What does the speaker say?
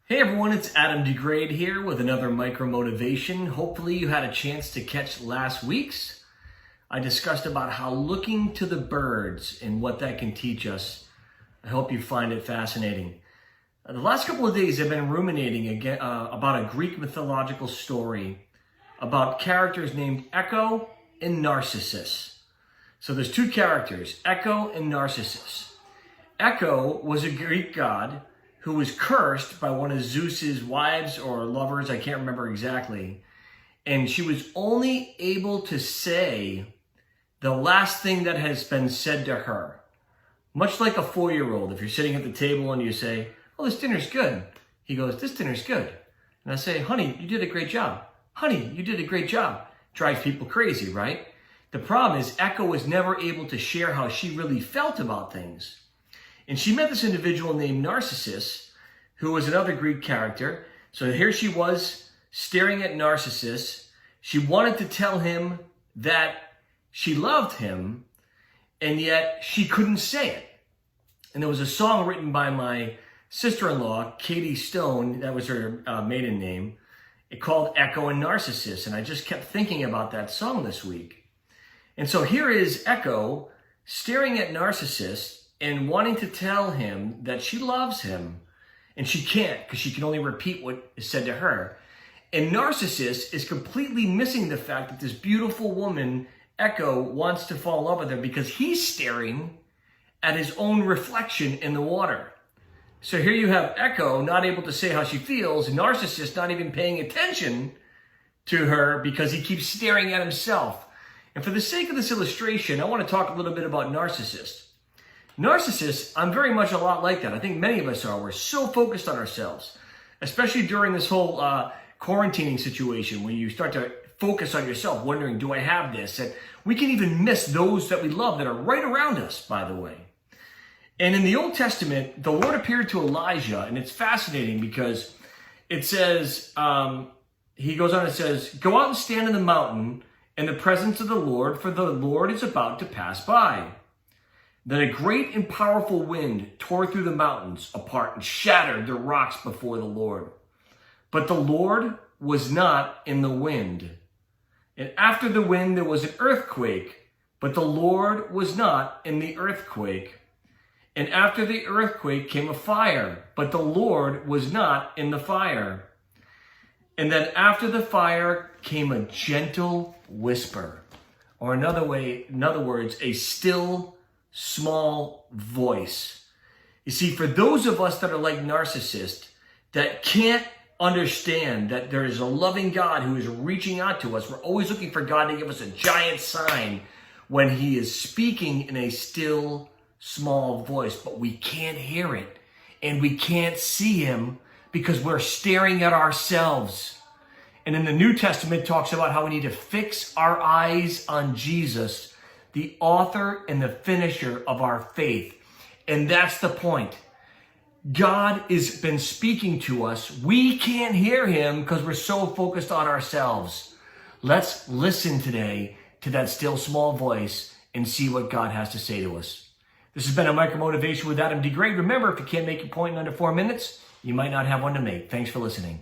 Hey everyone, it's Adam DeGrade here with another micro motivation. Hopefully you had a chance to catch last week's. I discussed about how looking to the birds and what that can teach us. I hope you find it fascinating. The last couple of days I've been ruminating again about a Greek mythological story about characters named Echo and Narcissus. So there's two characters, Echo and Narcissus. Echo was a Greek god who was cursed by one of Zeus's wives or lovers, I can't remember exactly. And she was only able to say the last thing that has been said to her. Much like a 4-year-old, if you're sitting at the table and you say, "Oh, this dinner's good." He goes, "This dinner's good." And I say, "Honey, you did a great job. Honey, you did a great job." Drives people crazy, right? The problem is Echo was never able to share how she really felt about things. And she met this individual named Narcissus, who was another Greek character. So here she was staring at Narcissus. She wanted to tell him that she loved him, and yet she couldn't say it. And there was a song written by my sister-in-law, Katie Stone, that was her maiden name, called Echo and Narcissus. And I just kept thinking about that song this week. And so here is Echo staring at Narcissus and wanting to tell him that she loves him, and she can't because she can only repeat what is said to her. And Narcissus is completely missing the fact that this beautiful woman, Echo, wants to fall in love with her because he's staring at his own reflection in the water. So here you have Echo not able to say how she feels, Narcissus not even paying attention to her because he keeps staring at himself. And for the sake of this illustration, I want to talk a little bit about Narcissus. Narcissus, I'm very much a lot like that. I think many of us are. We're so focused on ourselves, especially during this whole quarantining situation when you start to focus on yourself, wondering, do I have this? And we can even miss those that we love that are right around us, by the way. And in the Old Testament, the Lord appeared to Elijah, and it's fascinating because it says, he goes on and says, "Go out and stand in the mountain in the presence of the Lord, for the Lord is about to pass by." Then a great and powerful wind tore through the mountains apart and shattered the rocks before the Lord. But the Lord was not in the wind. And after the wind there was an earthquake, but the Lord was not in the earthquake. And after the earthquake came a fire, but the Lord was not in the fire. And then after the fire came a gentle whisper, or in other words, a still small voice. You see, for those of us that are like Narcissus, that can't understand that there is a loving God who is reaching out to us, we're always looking for God to give us a giant sign when he is speaking in a still small voice, but we can't hear it and we can't see him because we're staring at ourselves. And in the New Testament it talks about how we need to fix our eyes on Jesus, the author and the finisher of our faith. And that's the point. God has been speaking to us. We can't hear him because we're so focused on ourselves. Let's listen today to that still small voice and see what God has to say to us. This has been a Micro Motivation with Adam DeGrade. Remember, if you can't make your point in under 4 minutes, you might not have one to make. Thanks for listening.